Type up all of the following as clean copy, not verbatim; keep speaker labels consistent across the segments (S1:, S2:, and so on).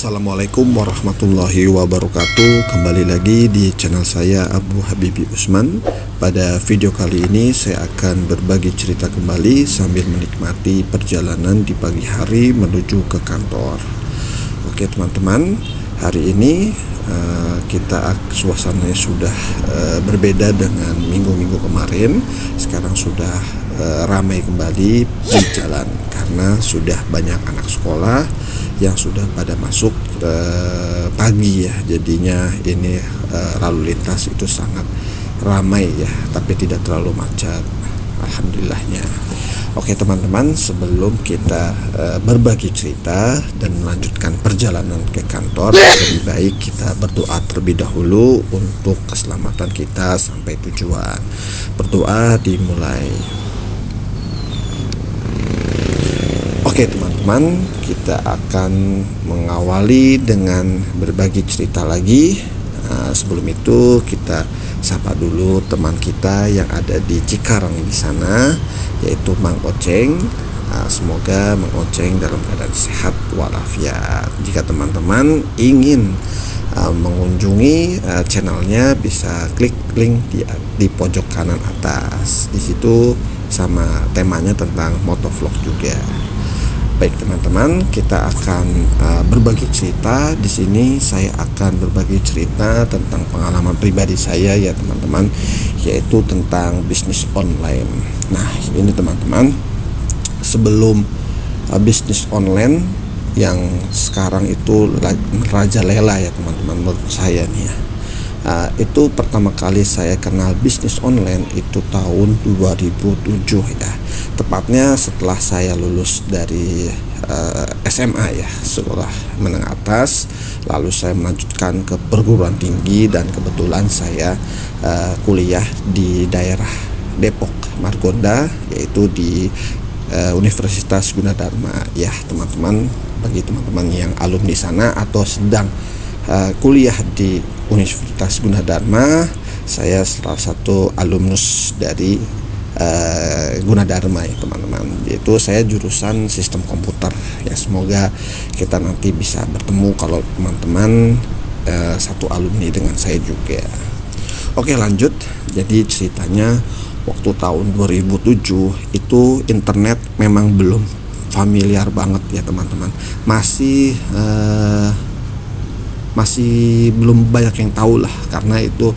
S1: Assalamualaikum warahmatullahi wabarakatuh. Kembali lagi di channel saya Abu Habibi Usman. Pada video kali ini saya akan berbagi cerita kembali sambil menikmati perjalanan di pagi hari menuju ke kantor. Oke teman-teman, hari ini suasananya sudah berbeda dengan minggu-minggu kemarin. Sekarang sudah ramai kembali di jalan karena sudah banyak anak sekolah yang sudah pada masuk pagi ya, jadinya ini lalu lintas itu sangat ramai ya, tapi tidak terlalu macet, alhamdulillahnya. Oke teman-teman, sebelum kita berbagi cerita dan melanjutkan perjalanan ke kantor, lebih baik kita berdoa terlebih dahulu untuk keselamatan kita sampai tujuan. Berdoa dimulai. Oke teman-teman, kita akan mengawali dengan berbagi cerita lagi. Sebelum itu kita sapa dulu teman kita yang ada di Cikarang di sana, yaitu Mang Oceng. Semoga Mang Oceng dalam keadaan sehat walafiat. Jika teman-teman ingin mengunjungi channelnya, bisa klik link di pojok kanan atas. Di situ sama temanya tentang motovlog juga. Baik teman-teman, kita akan berbagi cerita. Di sini saya akan berbagi cerita tentang pengalaman pribadi saya ya teman-teman, yaitu tentang bisnis online. Nah ini teman-teman, sebelum bisnis online yang sekarang itu merajalela ya teman-teman, menurut saya nih ya, itu pertama kali saya kenal bisnis online itu tahun 2007 ya, tepatnya setelah saya lulus dari SMA ya, sekolah menengah atas, lalu saya melanjutkan ke perguruan tinggi dan kebetulan saya kuliah di daerah Depok Margonda, yaitu di Universitas Gunadarma ya teman-teman. Bagi teman-teman yang alumni sana atau sedang kuliah di Universitas Gunadarma, saya salah satu alumnus dari Gunadarma ya teman-teman, yaitu saya jurusan sistem komputer ya. Semoga kita nanti bisa bertemu kalau teman-teman satu alumni dengan saya juga. Oke lanjut, jadi ceritanya waktu tahun 2007 itu internet memang belum familiar banget ya teman-teman, masih belum banyak yang tahu lah, karena itu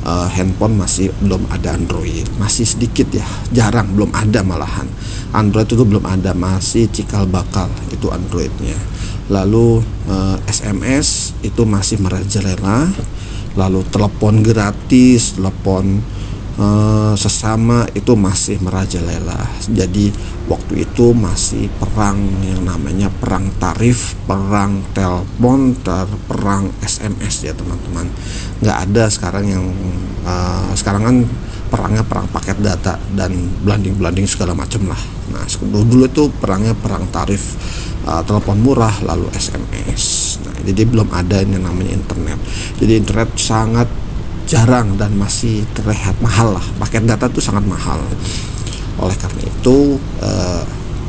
S1: handphone masih belum ada Android, masih sedikit ya, jarang, belum ada malahan. Android itu belum ada, masih cikal bakal itu Androidnya. Lalu SMS itu masih merajalela, lalu telepon gratis, telepon sesama itu masih merajalela. Jadi waktu itu masih perang yang namanya perang tarif, perang telepon, perang SMS ya teman-teman. Nggak ada sekarang yang sekarang kan perangnya perang paket data dan blanding segala macam lah. Nah dulu itu perangnya perang tarif, telepon murah lalu SMS. Nah jadi belum ada yang namanya internet. Jadi internet sangat jarang dan masih terlihat mahal lah, paket data itu sangat mahal. Oleh karena itu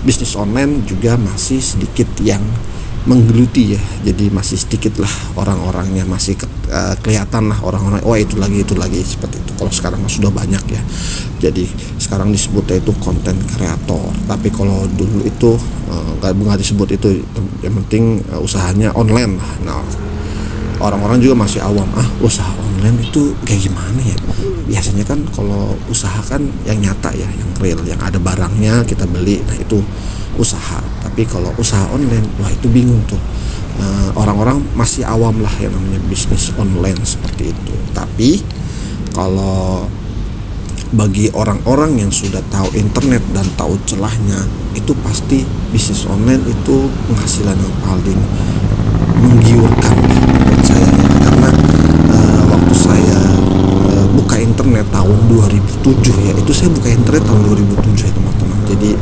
S1: bisnis online juga masih sedikit yang menggeluti ya, jadi masih sedikit lah orang-orangnya, masih kelihatan lah orang-orang, wah itu lagi seperti itu. Kalau sekarang sudah banyak ya, jadi sekarang disebutnya itu konten kreator, tapi kalau dulu itu nggak disebut itu, yang penting usahanya online lah. Nah orang-orang juga masih awam, usaha online itu kayak gimana ya? Biasanya kan kalau usaha kan yang nyata ya, yang real, yang ada barangnya kita beli, nah itu usaha. Tapi kalau usaha online, wah itu bingung tuh. Orang-orang masih awam lah yang namanya bisnis online seperti itu. Tapi kalau bagi orang-orang yang sudah tahu internet dan tahu celahnya, itu pasti bisnis online itu penghasilan yang paling menggiurkan menurut saya ya. Karena waktu saya buka internet tahun 2007 ya, itu saya buka internet tahun 2007 ya teman-teman. Jadi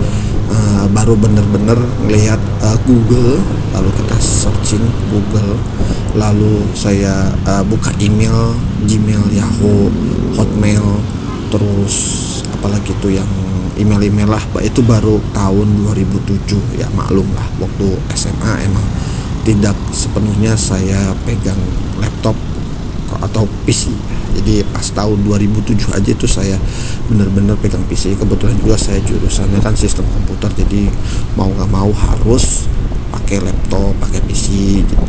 S1: baru bener-bener ngelihat Google, lalu kita searching Google, lalu saya buka email, Gmail, Yahoo, Hotmail, terus apalagi itu yang email lah, itu baru tahun 2007 ya. Maklum lah waktu SMA emang tidak sepenuhnya saya pegang laptop atau PC. Jadi pas tahun 2007 aja itu saya benar-benar pegang PC. Kebetulan juga saya jurusannya kan sistem komputer, jadi mau nggak mau harus pakai laptop, pakai PC.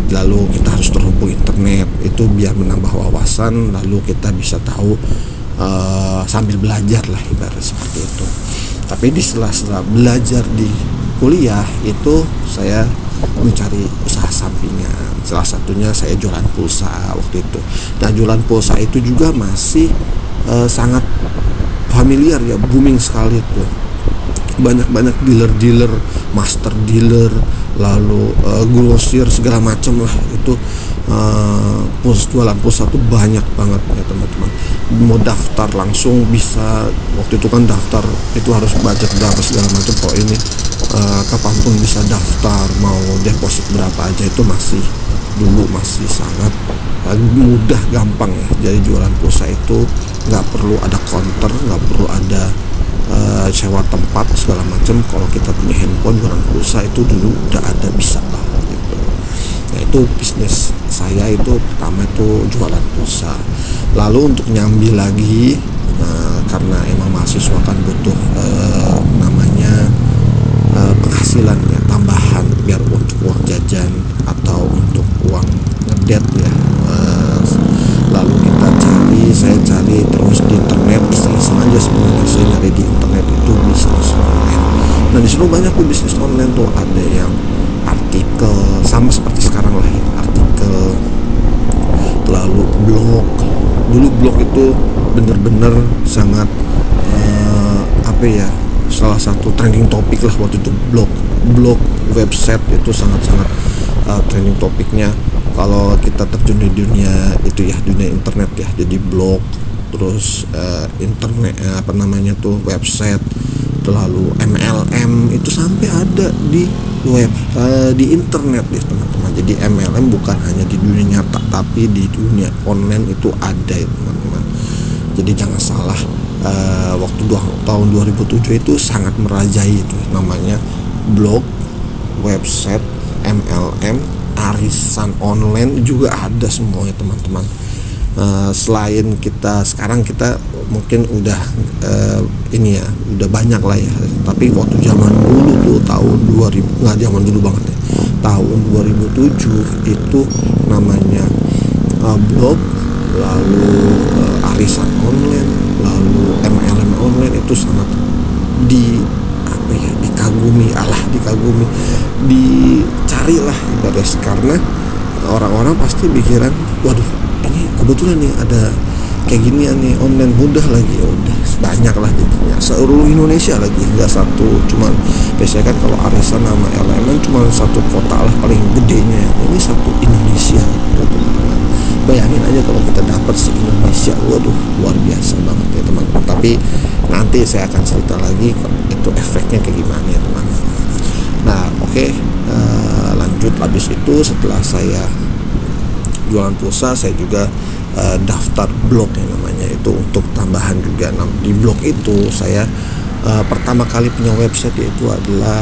S1: Lalu kita harus terhubung internet, itu biar menambah wawasan, lalu kita bisa tahu sambil belajar lah, ibarat seperti itu. Tapi di setelah belajar di kuliah itu saya mencari usaha sampingan. Salah satunya saya jualan pulsa waktu itu. Nah, jualan pulsa itu juga masih sangat familiar ya, booming sekali tuh. Banyak dealer-dealer, master dealer, lalu grosir segala macam lah itu. Jualan pulsa tuh banyak banget ya teman-teman. Mau daftar langsung bisa, waktu itu kan daftar itu harus budget berapa segala macam. Kok ini kapanpun bisa daftar, mau deposit berapa aja itu masih sangat mudah, gampang ya. Jadi jualan pulsa itu nggak perlu ada counter, nggak perlu ada sewa tempat segala macam. Kalau kita punya handphone, jualan pulsa itu dulu udah ada, bisa lah gitu. Nah, itu bisnis saya itu pertama itu jualan pulsa. Lalu untuk nyambi lagi, karena emang mahasiswa kan butuh namanya penghasilan ya, tambahan biar untuk uang jajan atau untuk uang ngedet ya. Lalu saya cari terus di internet, iseng-iseng aja sebenarnya saya cari di internet itu bisnis online. Nah, di situ banyak tuh bisnis online tuh, ada yang artikel sama seperti sekarang lah ya, artikel, lalu blog. Dulu blog itu bener-bener sangat salah satu trending topik lah waktu itu. Blog website itu sangat-sangat trending topiknya kalau kita terjun di dunia itu ya, dunia internet ya. Jadi blog, terus internet website, lalu MLM itu sampai ada di di internet ya teman-teman. Jadi MLM bukan hanya di dunia nyata, tapi di dunia online itu ada ya teman-teman. Jadi jangan salah, waktu tahun 2007 itu sangat merajai itu namanya blog, website, MLM, arisan online juga ada semua ya teman-teman. Selain sekarang kita mungkin udah udah banyak lah ya, tapi waktu zaman dulu tuh tahun 2000, nggak zaman dulu banget ya, tahun 2007 itu namanya blog, lalu arisan online, lalu MLM online itu sangat dikagumi, dicarilah ibarat, karena orang-orang pasti pikiran, waduh ini kebetulan nih ada kayak gini nih online, mudah lagi, ya udah banyak lah jadinya seluruh Indonesia lagi, nggak satu. Cuman biasanya kan kalau arisan sama elemen cuma satu kota lah paling gedenya, ini satu Indonesia gitu, teman-teman. Bayangin aja kalau kita dapat se-Indonesia, waduh luar biasa banget ya teman-teman. Tapi nanti saya akan cerita lagi itu efeknya kayak gimana ya teman-teman. Nah oke, lanjut. Habis itu setelah saya jualan pulsa, saya juga daftar blog yang namanya itu untuk tambahan juga. Di blog itu saya pertama kali punya website, yaitu adalah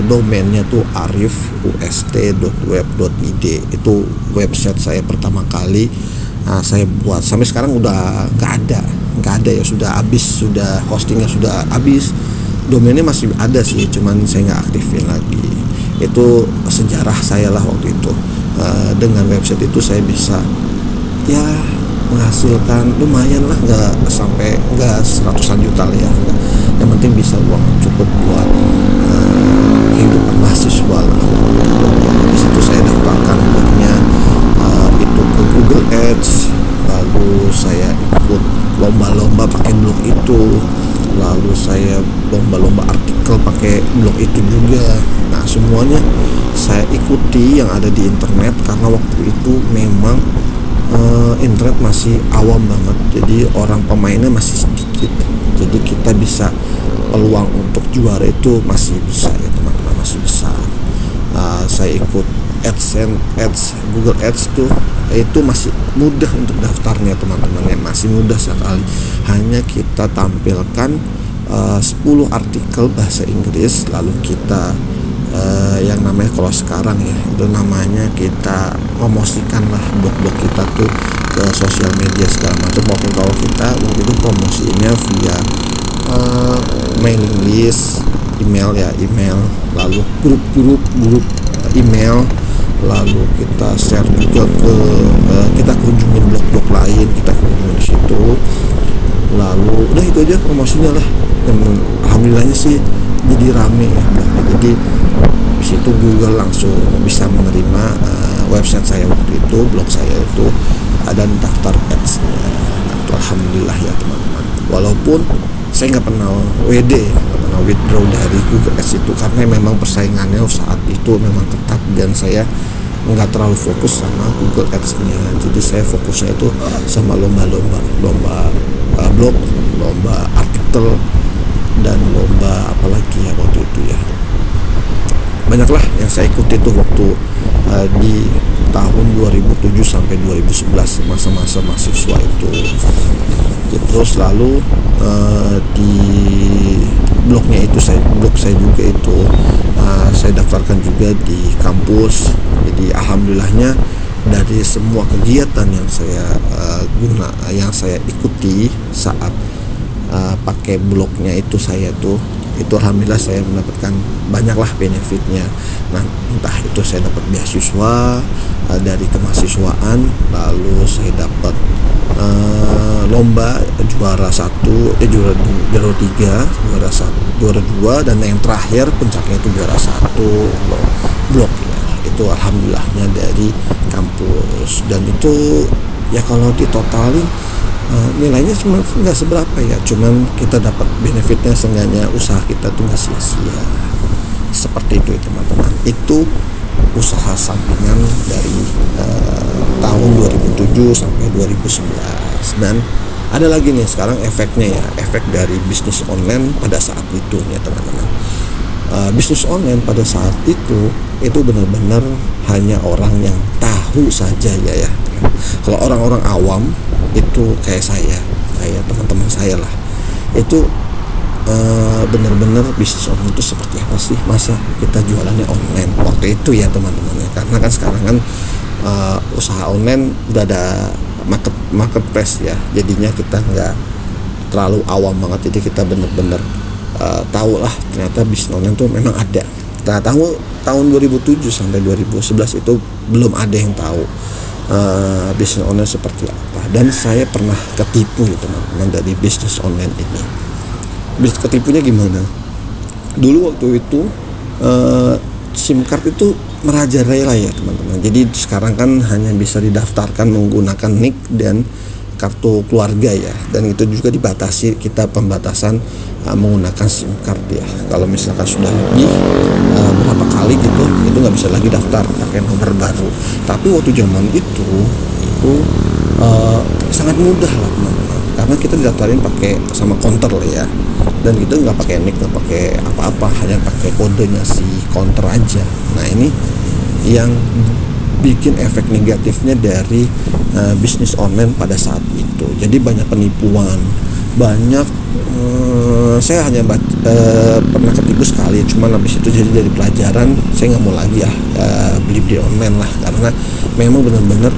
S1: domainnya tuh arifust.web.id. Itu website saya pertama kali saya buat. Sampai sekarang udah nggak ada ya, sudah habis, sudah hostingnya sudah habis. Domainnya masih ada sih, cuman saya nggak aktifin lagi. Itu sejarah saya lah waktu itu. Dengan website itu saya bisa ya menghasilkan lumayan lah, nggak seratusan juta lah ya, yang penting bisa uang cukup buat kehidupan mahasiswa lah. Di situ saya daftarkan blognya itu ke Google Ads, lalu saya ikut lomba-lomba pakai blog itu, lalu saya lomba-lomba artikel pakai blog itu juga. Nah semuanya saya ikuti yang ada di internet, karena waktu itu memang internet masih awam banget, jadi orang pemainnya masih sedikit, jadi kita bisa peluang untuk juara itu masih bisa ya teman-teman, masih bisa. Saya ikut ads Google Ads tuh, itu masih mudah untuk daftarnya teman-teman ya, masih mudah sekali. Hanya kita tampilkan 10 artikel bahasa Inggris, lalu kita yang namanya kalau sekarang ya itu namanya kita promosikan lah blog-blog kita tuh ke sosial media segala macam. Waktu kalau kita waktu itu promosinya via mailing list, email, lalu grup email, lalu kita share juga ke kita kunjungin blog-blog lain, kita kunjungin di situ, lalu udah itu aja promosinya lah. Dan alhamdulillahnya sih jadi rame ya. Jadi di situ Google langsung bisa menerima website saya waktu itu, blog saya itu, dan daftar ads-nya. Itu alhamdulillah ya teman-teman. Walaupun saya nggak pernah nggak pernah withdraw dari Google Ads itu karena memang persaingannya saat itu memang ketat dan saya nggak terlalu fokus sama Google Ads-nya. Jadi saya fokusnya itu sama lomba blog, lomba artikel, dan lomba apalagi ya waktu itu ya. Banyaklah yang saya ikuti tuh waktu di tahun 2007 sampai 2011 masa-masa mahasiswa itu. Terus lalu di blognya itu blog saya juga itu saya daftarkan juga di kampus. Jadi alhamdulillahnya dari semua kegiatan yang saya saya ikuti saat pakai blognya itu itu alhamdulillah saya mendapatkan banyaklah benefitnya. Nah, entah itu saya dapat beasiswa dari kemahasiswaan, lalu saya dapat lomba juara 1, juara 3, juara 2, dan yang terakhir puncaknya itu juara 1 blog ya. Itu alhamdulillahnya dari kampus, dan itu ya kalau ditotalin nilainya cuma nggak seberapa ya, cuman kita dapat benefitnya, seenggaknya usaha kita tuh nggak sia-sia. Seperti itu ya teman-teman. Itu usaha sampingan dari tahun 2007 sampai 2011. Dan ada lagi nih sekarang efeknya ya, efek dari bisnis online pada saat itu ya teman-teman. Bisnis online pada saat itu benar-benar hanya orang yang tahu saja ya. Kalau orang-orang awam itu kayak teman-teman saya lah, itu benar-benar bisnis online itu seperti apa sih, masa kita jualannya online waktu itu ya teman-teman ya. Karena kan sekarang kan usaha online udah ada marketplace ya, jadinya kita nggak terlalu awam banget. Jadi kita benar-benar tahu lah ternyata bisnis online itu memang ada. Nah, tahun 2007 sampai 2011 itu belum ada yang tahu bisnis online seperti apa, dan saya pernah ketipu teman-teman dari bisnis online ini. Ketipunya gimana? Dulu waktu itu SIM card itu merajalela ya teman-teman. Jadi sekarang kan hanya bisa didaftarkan menggunakan NIK dan kartu keluarga ya, dan itu juga dibatasi, kita pembatasan menggunakan SIM card ya. Kalau misalkan sudah lebih berapa kali gitu, itu nggak bisa lagi daftar pakai nomor baru. Tapi waktu zaman itu sangat mudah lah teman-teman, karena kita didaftarin pakai sama counter lah ya, dan itu nggak pakai NIK, nggak pakai apa-apa, hanya pakai kodenya si counter aja. Nah, ini yang bikin efek negatifnya dari bisnis online pada saat itu. Jadi banyak penipuan, banyak saya hanya pernah ketipu sekali, cuman habis itu jadi dari pelajaran saya nggak mau lagi beli di online lah, karena memang benar-benar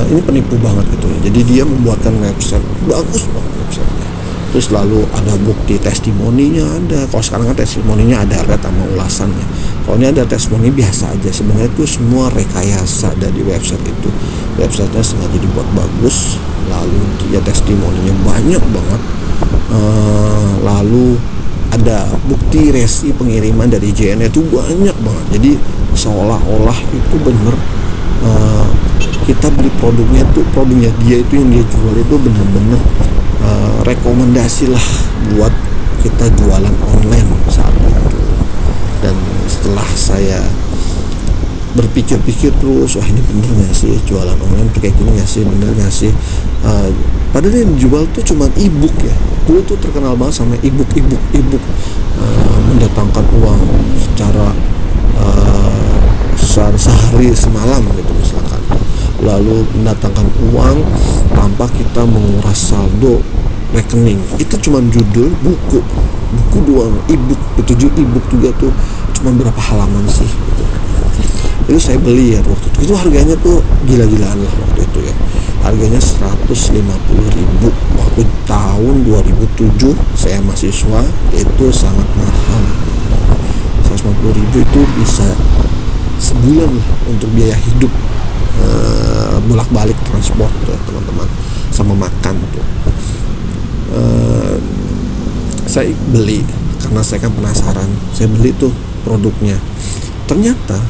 S1: ini penipu banget gitu. Jadi dia membuatkan website bagus banget websitenya, terus lalu ada bukti testimoninya ada. Kalau sekarang kan testimoninya ada red sama ulasannya. Kalau ini ada testimoni biasa aja, sebenarnya itu semua rekayasa dari website itu. Websitenya sengaja dibuat bagus, lalu dia testimoninya banyak banget, lalu ada bukti resi pengiriman dari JNE itu banyak banget. Jadi seolah-olah itu bener kita beli produknya dia itu yang dia jual itu bener-bener rekomendasi lah buat kita jualan online saat itu. Dan setelah saya berpikir-pikir terus, wah ini bener gak sih jualan online tuh kayak gini gak sih, bener gak sih? Padahal yang dijual tuh cuma e-book ya. Dulu tuh terkenal banget sama e-book mendatangkan uang secara sehari semalam gitu misalkan, lalu mendatangkan uang tanpa kita menguras saldo rekening. Itu cuma judul buku doang, e-book itu e-book juga tuh cuma berapa halaman sih. Itu saya beli ya waktu itu harganya tuh gila-gilaan lah waktu itu ya, harganya 150.000 waktu tahun 2007 saya mahasiswa, itu sangat mahal. 150.000 itu bisa sebulan lah untuk biaya hidup, bolak-balik transport ya teman-teman, sama makan tuh. Saya beli karena saya kan penasaran, saya beli tuh produknya. Ternyata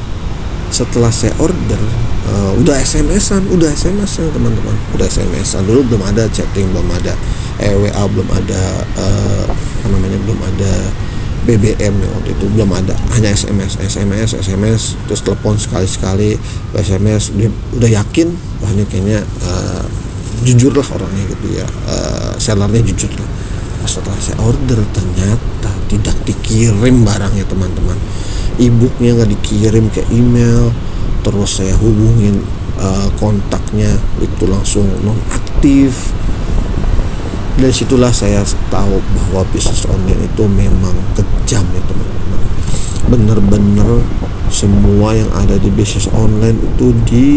S1: setelah saya order, udah SMS-an teman-teman, udah SMS-an. Dulu belum ada chatting, belum ada WA, belum ada belum ada BBM ya, waktu itu belum ada, hanya SMS, terus telepon sekali-sekali, SMS. Udah yakin, wah ini kayaknya jujur lah orangnya gitu ya, sellernya jujur lah. Setelah saya order ternyata tidak dikirim barangnya teman-teman, e-booknya nggak dikirim ke email. Terus saya hubungin kontaknya, itu langsung nonaktif. Dari situlah saya tahu bahwa bisnis online itu memang kejam ya teman-teman. Bener-bener semua yang ada di bisnis online itu di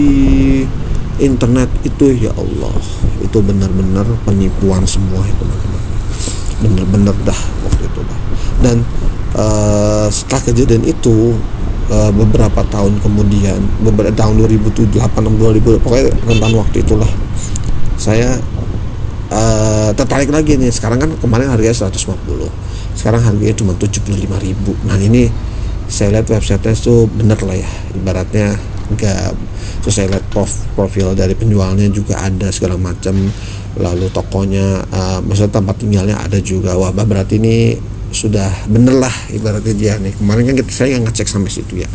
S1: internet itu, ya Allah, itu benar-benar penipuan semua ya teman-teman. Bener-bener dah waktu itu dah. Dan setelah kejadian itu, beberapa tahun kemudian, beberapa tahun 2008 2000, pokoknya rentan waktu itulah, saya tertarik lagi nih. Sekarang kan kemarin harganya 150, sekarang harganya cuma 75.000. Nah ini saya lihat websitenya tuh bener lah ya, ibaratnya enggak. Terus saya lihat profil dari penjualnya juga ada segala macam, lalu tokonya, maksudnya tempat tinggalnya ada juga. Wah berarti ini sudah bener lah ibaratnya dia nih. Kemarin kan saya ngecek sampai situ ya,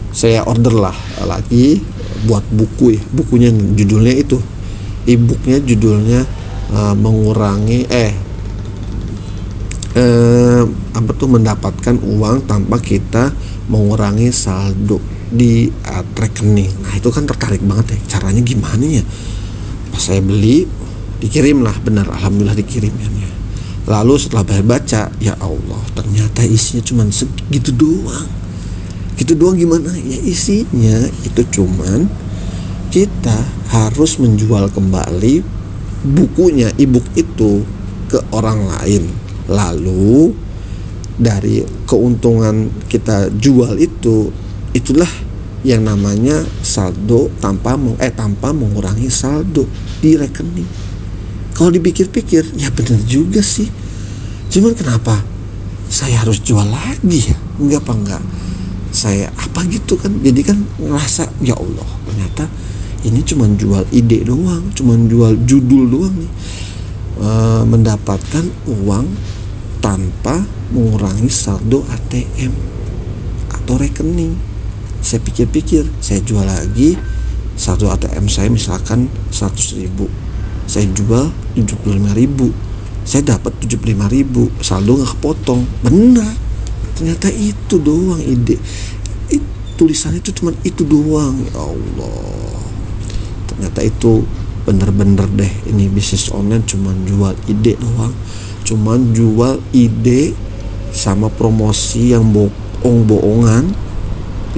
S1: saya order lah lagi buat buku ya, bukunya judulnya itu, e-booknya judulnya mengurangi mendapatkan uang tanpa kita mengurangi saldo di rekening. Nah itu kan tertarik banget ya, caranya gimana ya. Pas saya beli, dikirim lah, benar, alhamdulillah dikirim ya. Lalu setelah baca, ya Allah, ternyata isinya cuma segitu doang. Gitu doang gimana ya, isinya itu cuman kita harus menjual kembali bukunya, e-book itu ke orang lain. Lalu dari keuntungan kita jual itu, itulah yang namanya saldo tanpa mengurangi saldo di rekening. Kalau dipikir-pikir ya benar juga sih. Cuman kenapa saya harus jual lagi ya? Enggak saya apa gitu kan. Jadi kan ngerasa ya Allah, ternyata ini cuma jual ide doang, cuma jual judul doang nih, mendapatkan uang tanpa mengurangi saldo ATM atau rekening. Saya pikir-pikir, saya jual lagi, saldo ATM saya misalkan 100.000, saya jual 75.000, saya dapat 75.000, saldo nggak kepotong. Bener, ternyata itu doang ide. Tulisannya itu cuma itu doang. Ya Allah, ternyata itu bener-bener deh, ini bisnis online cuma jual ide doang, cuma jual ide sama promosi yang bohong-bohongan.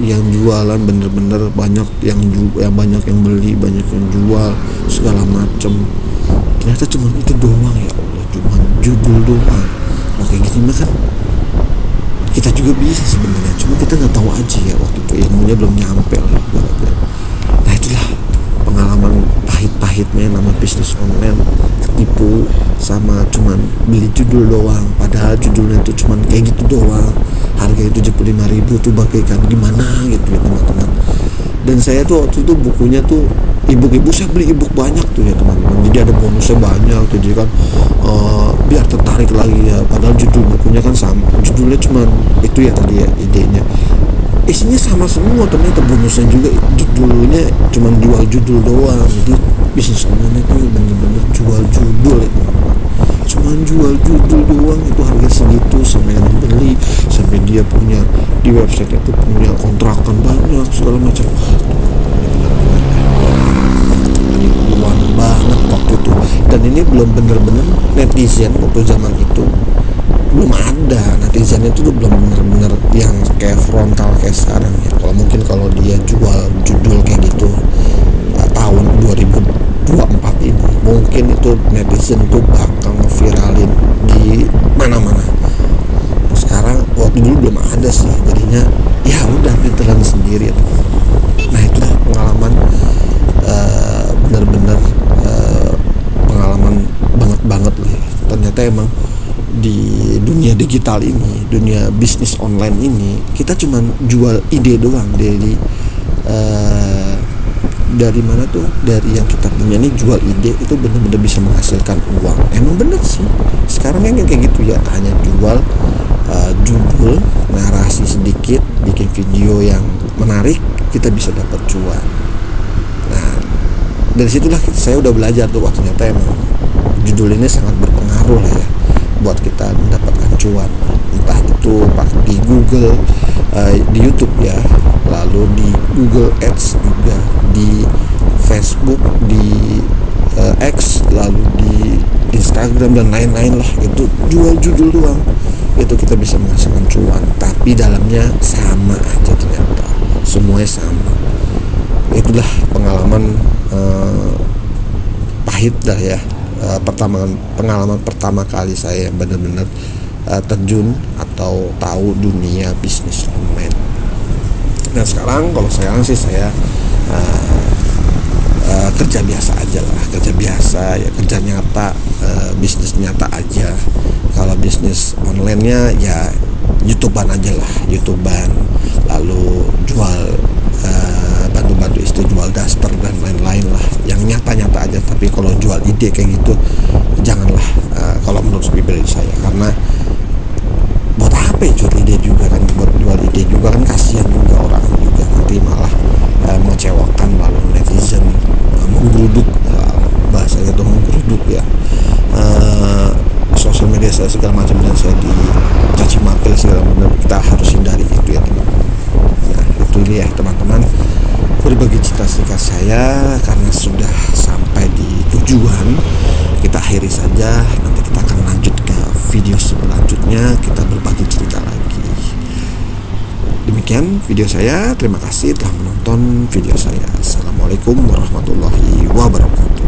S1: Yang jualan bener-bener banyak yang banyak yang beli, banyak yang jual segala macem. Ternyata cuma itu doang, ya Allah, cuma judul doang. Kalau kayak gini mah kan kita juga bisa sebenarnya, cuma kita nggak tahu aja ya, waktu itu ilmunya belum nyampe lah. Nah itulah pengalaman pahit-pahitnya nama bisnis online, ketipu sama cuman beli judul doang, padahal judulnya tuh cuman kayak gitu doang, harganya 75.000 tuh bagaikan gimana gitu ya teman-teman. Dan saya tuh waktu itu bukunya tuh e-book saya beli e-book banyak tuh ya teman-teman, jadi ada bonusnya banyak tuh, jadi kan biar tertarik lagi ya, padahal judul bukunya kan sama, judulnya cuman itu ya tadi ya, idenya isinya sama semua, ternyata bonusnya juga judulnya cuman jual judul doang. Jadi bisnis online itu bener-bener jual judul ya teman-teman, cuman jual judul doang, itu harga segitu, sampai yang beli, sampai dia punya di website itu punya kontrakan banyak segala macam. Penipuan banget waktu itu. Dan ini belum bener-bener netizen waktu zaman itu belum ada netizen itu tuh belum bener-bener yang kayak frontal kayak sekarang ya. Kalau mungkin kalau dia jual judul kayak gitu tahun 2024 ini, mungkin itu netizen tuh bakal ngeviralin di mana-mana. Sekarang waktu dulu belum ada sih, jadinya ya udah pinteran sendiri. Nah itulah pengalaman bener-bener pengalaman banget lah. Ternyata emang di dunia digital ini, dunia bisnis online ini, kita cuman jual ide doang. Dari mana tuh, dari yang kita punya nih, jual ide itu bener-bener bisa menghasilkan uang. Emang bener sih sekarang kan kayak gitu ya, hanya jual judul, narasi sedikit, bikin video yang menarik, kita bisa dapat cuan. Nah dari situlah saya udah belajar tuh, wah ternyata emang judul ini sangat berpengaruh lah ya buat kita mendapatkan cuan. Entah itu di Google, di YouTube ya, lalu di Google Ads juga, di Facebook, di X, lalu di Instagram dan lain-lain lah. Itu jual judul doang, itu kita bisa menghasilkan cuan. Tapi dalamnya sama aja, ternyata semuanya sama. Itulah pengalaman pahit dah ya, pengalaman pertama kali saya benar-benar terjun atau tahu dunia bisnis online. Nah sekarang kalau sekarang sih saya kerja biasa aja lah, kerja biasa ya, kerja nyata, bisnis nyata aja. Kalau bisnis online-nya ya YouTubean aja lah, YouTubean, lalu jual bantu-bantu istri jual daster dan lain-lain lah, yang nyata-nyata aja. Tapi kalau jual ide kayak gitu janganlah, kalau menurut pribadi saya. Karena buat apa ya jual ide juga kan, buat jual ide juga kan kasihan juga orang juga, nanti malah mengecewakan, lalu netizen menggeruduk, bahasanya itu menggeruduk ya, sosial media saya segala macam, dan saya dicaci maki segala macam. Kita harus hindari itu ya teman. Nah itu dia ya teman-teman, berbagi cita-cita saya karena sudah sampai di tujuan. Kita akhiri saja, nanti kita akan lanjut ke video selanjutnya, kita berbagi cerita lagi. Demikian video saya, terima kasih telah menonton video saya. Assalamualaikum warahmatullahi wabarakatuh.